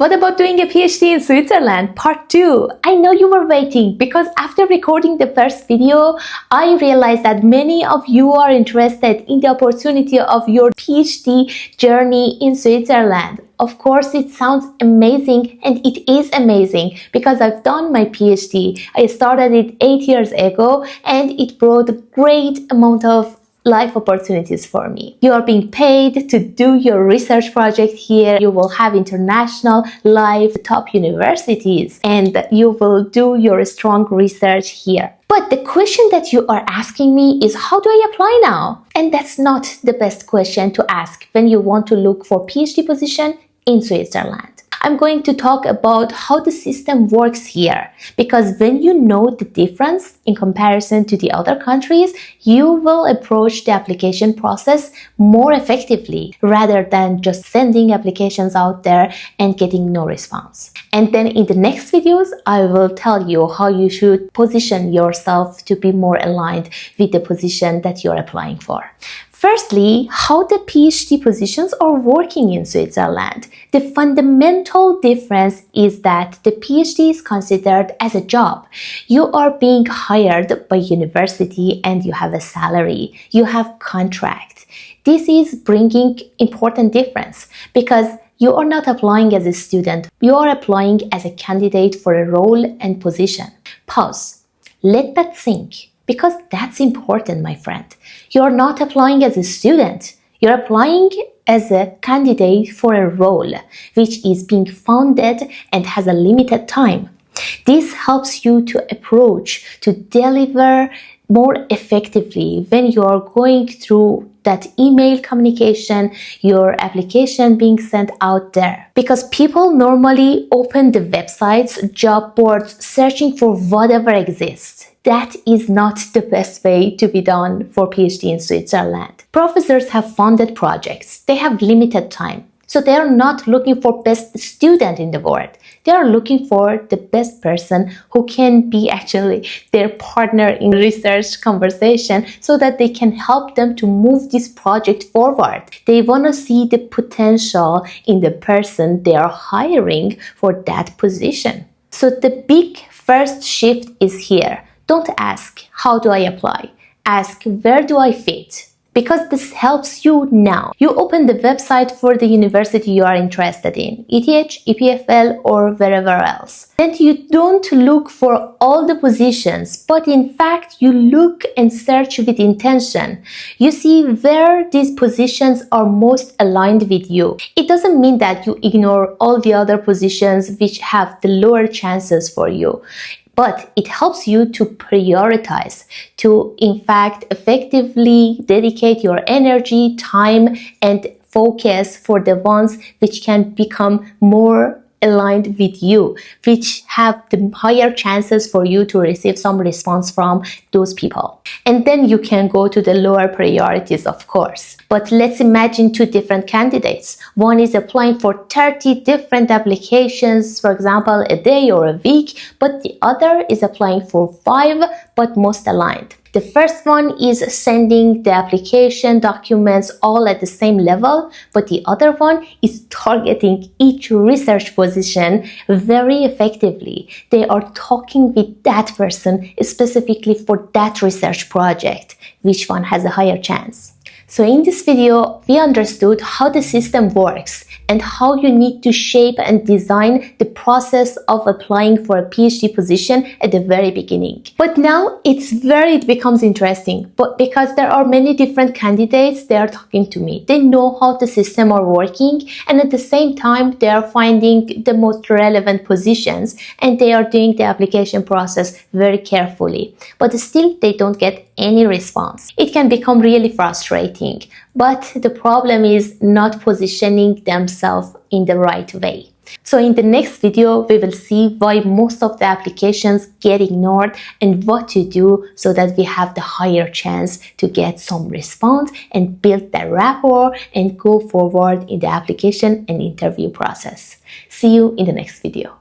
What about doing a PhD in Switzerland? Part 2. I know you were waiting because after recording the first video, I realized that many of you are interested in the opportunity of your PhD journey in Switzerland. Of course, it sounds amazing, and it is amazing because I've done my PhD. I started it 8 years ago and it brought a great amount of life opportunities for me. You are being paid to do your research project here. You will have international live top universities and you will do your strong research here. But the question that you are asking me is, how do I apply now? And that's not the best question to ask when you want to look for PhD position in Switzerland. I'm going to talk about how the system works here, because when you know the difference in comparison to the other countries, you will approach the application process more effectively rather than just sending applications out there and getting no response. And then in the next videos, I will tell you how you should position yourself to be more aligned with the position that you're applying for. Firstly, how the PhD positions are working in Switzerland. The fundamental difference is that the PhD is considered as a job. You are being hired by university and you have a salary. You have contract. This is bringing important difference because you are not applying as a student. You are applying as a candidate for a role and position. Pause. Let that sink. Because that's important, my friend. You're not applying as a student. You're applying as a candidate for a role, which is being founded and has a limited time. This helps you to approach, to deliver more effectively when you are going through that email communication, your application being sent out there. Because people normally open the websites, job boards, searching for whatever exists. That is not the best way to be done for PhD in Switzerland. Professors have funded projects. They have limited time. So they are not looking for best student in the world. They are looking for the best person who can be actually their partner in research conversation so that they can help them to move this project forward. They want to see the potential in the person they are hiring for that position. So the big first shift is here. Don't ask, how do I apply? Ask, where do I fit? Because this helps you now. You open the website for the university you are interested in, ETH, EPFL, or wherever else. Then you don't look for all the positions, but in fact, you look and search with intention. You see where these positions are most aligned with you. It doesn't mean that you ignore all the other positions which have the lower chances for you. But it helps you to prioritize, to in fact effectively dedicate your energy, time, and focus for the ones which can become more aligned with you, which have the higher chances for you to receive some response from those people. And then you can go to the lower priorities, of course. But let's imagine two different candidates. One is applying for 30 different applications, for example, a day or a week, but the other is applying for 5, but most aligned. The first one is sending the application documents all at the same level, but the other one is targeting each research position very effectively. They are talking with that person specifically for that research project. Which one has a higher chance? So in this video, we understood how the system works and how you need to shape and design the process of applying for a PhD position at the very beginning. But now it becomes interesting, but because there are many different candidates, they are talking to me. They know how the system are working, and at the same time, they are finding the most relevant positions and they are doing the application process very carefully. But still, they don't get any response. It can become really frustrating, but the problem is not positioning themselves in the right way. So in the next video, we will see why most of the applications get ignored and what to do so that we have the higher chance to get some response and build that rapport and go forward in the application and interview process. See you in the next video.